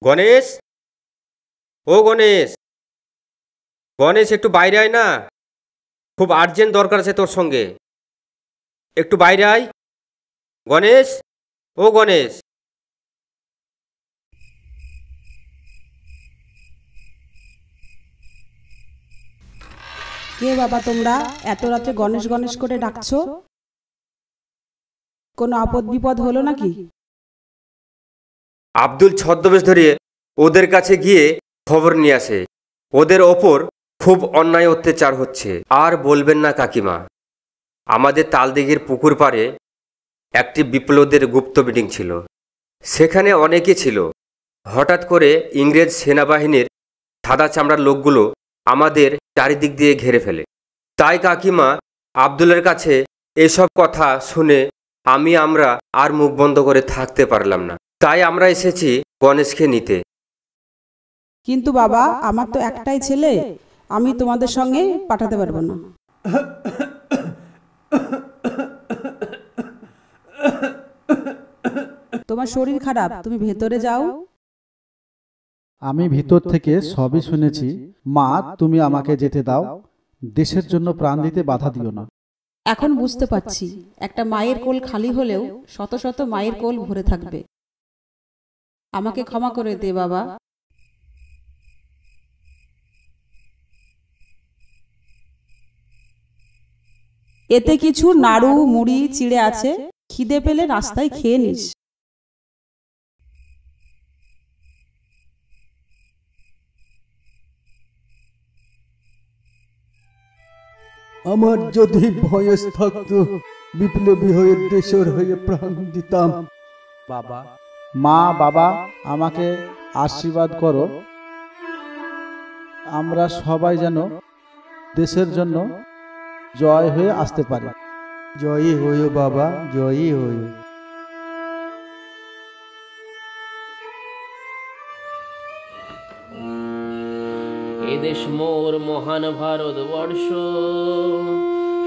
গণেশ, ও গণেশ, গণেশ একটু বাইরে আয় না, খুব আর্জেন্ট দরকার আছে তোর সঙ্গে। একটু বাইরে আয় গণেশ, ও গণেশ। কে বাবা তোমরা এত রাতে গণেশ গণেশ করে ডাকছো? কোনো আপদ বিপদ হলো নাকি? আব্দুল ছদ্মবেশ ধরিয়ে ওদের কাছে গিয়ে খবর নিয়ে আসে ওদের ওপর খুব অন্যায় অত্যাচার হচ্ছে। আর বলবেন না কাকিমা, আমাদের তালদিঘির পুকুর পাড়ে একটি বিপ্লবীদের গুপ্ত মিটিং ছিল। সেখানে অনেকে ছিল। হঠাৎ করে ইংরেজ সেনাবাহিনীর সাদা চামড়ার লোকগুলো আমাদের চারিদিক দিয়ে ঘিরে ফেলে। তাই কাকিমা, আব্দুলের কাছে এসব কথা শুনে আমরা আর মুখ বন্ধ করে থাকতে পারলাম না। তাই আমরা এসেছি গণেশকে নিতে। কিন্তু বাবা, আমার তো একটাই ছেলে, আমি তোমাদের সঙ্গে পাঠাতে পারবো না। তোমার শরীর খারাপ, তুমি ভেতরে যাও। আমি ভিতর থেকে সবই শুনেছি। মা, তুমি আমাকে যেতে দাও। দেশের জন্য প্রাণ দিতে বাধা দিও না। এখন বুঝতে পারছি, একটা মায়ের কোল খালি হলেও শত শত মায়ের কোল ভরে থাকবে। আমাকে ক্ষমা করে দে বাবা। এতে কিছু নাড়ু মুড়ি চিড়ে আছে, খিদে পেলে রাস্তায় খেয়ে নিস। আমার যদি বয়স থাকতো, বিপ্লবী হয়ে দেশের হয়ে প্রাণ দিতাম। বাবা, মা, বাবা, আমাকে আশীর্বাদ করো। আমরা সবাই যেন দেশের জন্য জয় হয়ে আসতে পারি। জয়ী হইও বাবা, জয়ী হইও। এদেশ মোর মহান ভারতবর্ষ,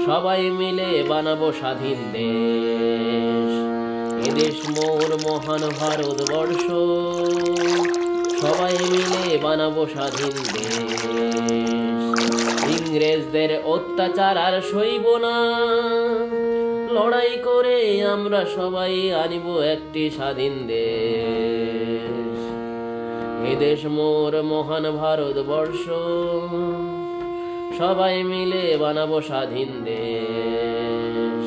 সবাই মিলে বানাবো স্বাধীন দেশ। এদেশ মোর মহান ভারতবর্ষ, সবাই মিলে বানাবো স্বাধীন দেশ। ইংরেজদের অত্যাচার আর সইব না, লড়াই করে আমরা সবাই আনিব একটি স্বাধীন দেশ। এদেশ মোর মহান ভারতবর্ষ, সবাই মিলে বানাবো স্বাধীন দেশ।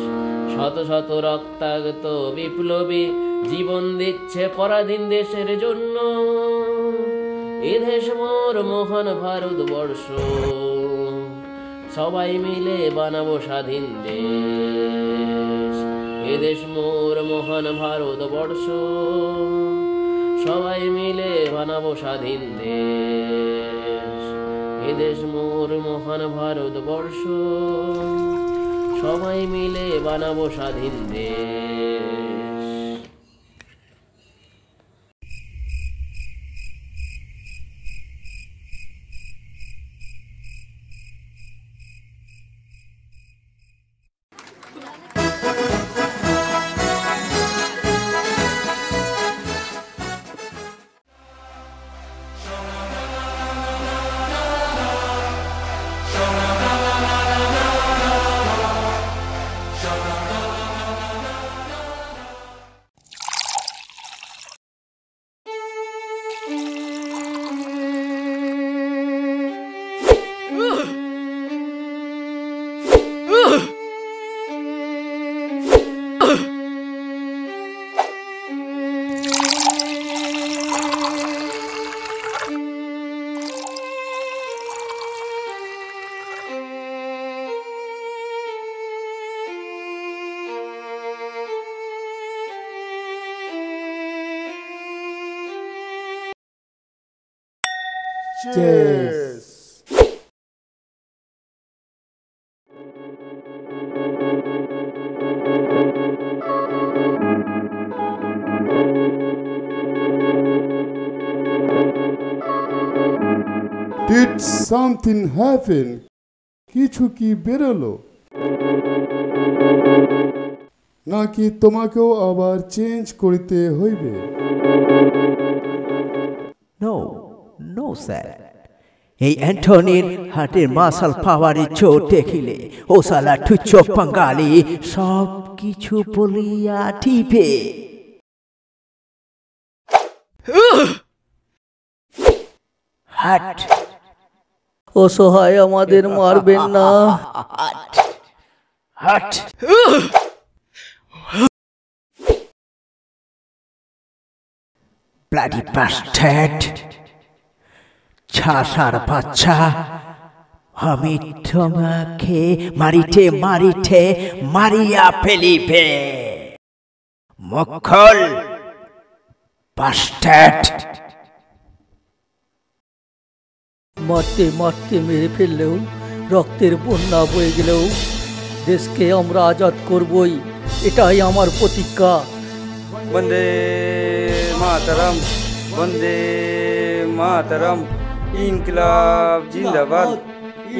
শত শত রক্তাক্ত বিপ্লবী জীবন দিচ্ছে পরাধীন দেশের জন্য। এদেশ মোর মহান ভারতবর্ষ, সবাই মিলে বানাবো স্বাধীন দেশ। এদেশ মোর মহান ভারতবর্ষ, সবাই মিলে বানাবো স্বাধীন দেশ। এদেশ মোর মহান ভারতবর্ষ, সবাই মিলে বানাবো স্বাধীন দেশ। Cheers. Did something happen? কিছু কি বেরোলো নাকি তোমাকেও আবার চেঞ্জ করতে হইবে? নো নো স্যার, এই অ্যান্টনির হাটের মাসাল পাওয়ারের চোট দেখিলে ও সালা ঠুচ্চ বাঙালি সব কিছু বলিয়া টিপে। হাট, অসহায় আমাদের মারবেন না। হাট, ব্লাডি বাস্টার্ড, ছাসার বাচ্চা, আমি তোমাকে মারিতে মারিতে মারিয়া ফেলিবে। মক্খল বাস্টার্ড। মারতে মারতে মেরে ফেললেও, রক্তের বন্যা বয়ে গেলেও দেশকে আমরা আজাদ করবই, এটাই আমার প্রতিজ্ঞা। বন্দে মাতরম, বন্দে মাতরম, ইনকিলাব জিন্দাবাদ,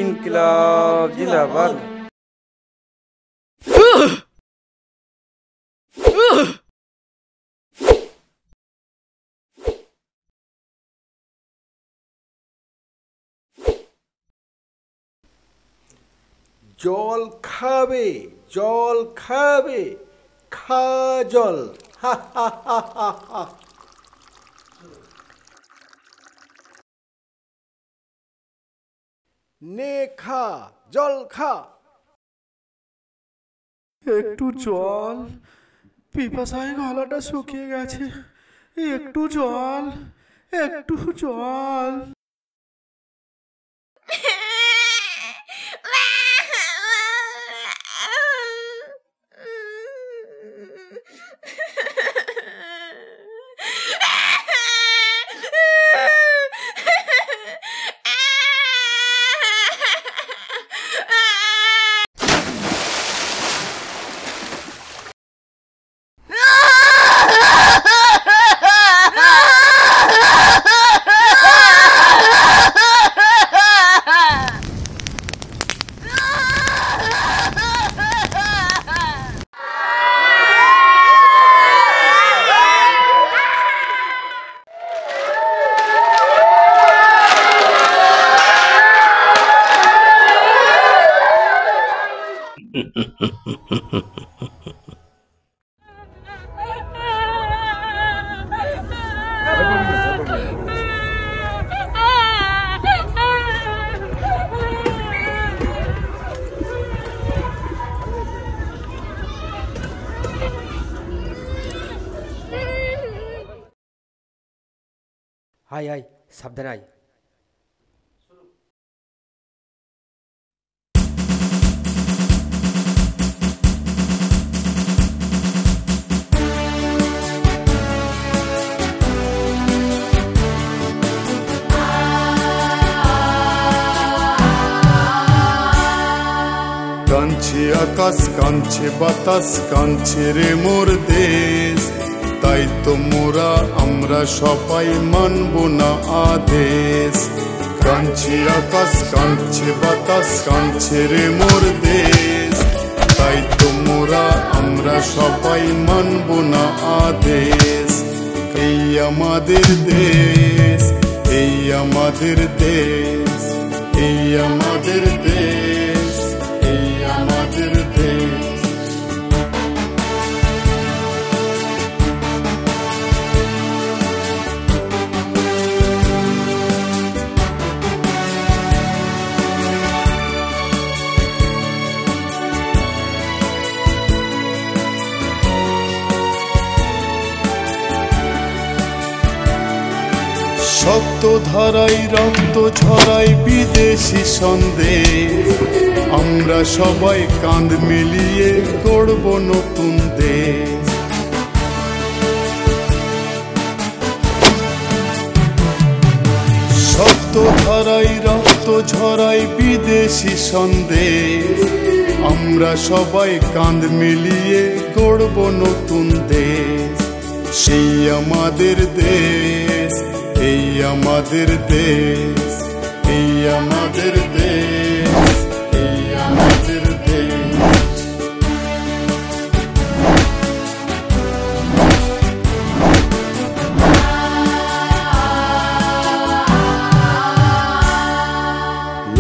ইনকিলাব জিন্দাবাদ। জল খাবে, জল খাবে, খা জল। হা হা হা হা হা। নে খা, জল খা। একটু জল, পিপাসায় গলাটা শুকিয়ে গেছে, একটু জল, একটু জল। আয় আয়, সাবধানে আয়। কাঁদছে আকাশ, কাঁদছে বাতাস, কাঁদছে রে মোর দেশ। তাই তো মোরা আমরা সবাই মানব না আদেশ। কাঁদছে আকাশ, কাঁদছে বাতাস, কাঁদছে রে মোর দেশ। তাই তো মোরা আমরা সবাই মানব না আদেশ। এই আমাদের দেশ, এই আমাদের দেশ, এই আমাদের দেশ, এই আমাদের দেশ। শক্ত ধারাই রক্ত ঝরাই বিদেশি সন্দেশ। আমরা সবাই কাঁধ মিলিয়ে গড়ব নতুন দেশ। শক্ত ধারাই রক্ত ঝরাই বিদেশি সন্দেশ। আমরা সবাই কাঁধ মিলিয়ে গড়ব নতুন দেশ। সেই আমাদের দেশ, এই আমাদের দেশ, এই আমাদের দেশ, এই আমাদের দেশ।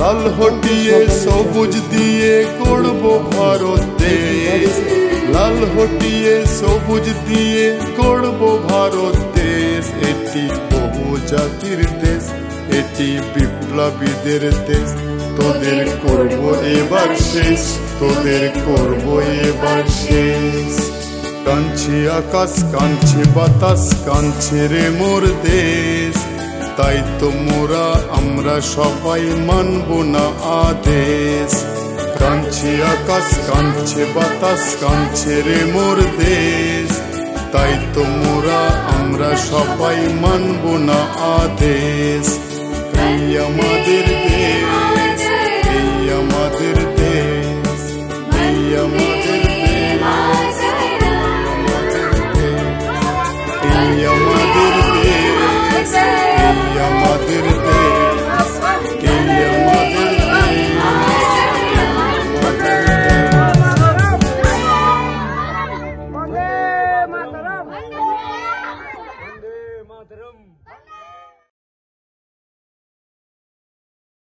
লাল হটিয়ে সবুজ দিয়ে গড়ব ভারত দেশ, লাল হটিয়ে সবুজ দিয়ে গড়ব ভারত দেশ। এটি বহু জাতির দেশ, এটি বিপ্লবীদের দেশ। তোদের করব এবার শেষ, তোদের করব এবার শেষ। কাঁদছে আকাশ, কাঁদছে বাতাস, কাঁদছে রে মোর দেশ। তাই তো মোরা আমরা সবাই মানব না আদেশ। কাঁদছে আকাশ, কাঁদছে বাতাস, কাঁদছে রে মোর দেশ। তাই তো মোরা আমরা সবাই মানব না আদেশ। এই আমাদের দেশ, এই আমাদের দেশ, এই আমাদের দেশ, এই আমাদের দেশ, এই আমাদের দেশ, এই আমাদের মাতরম।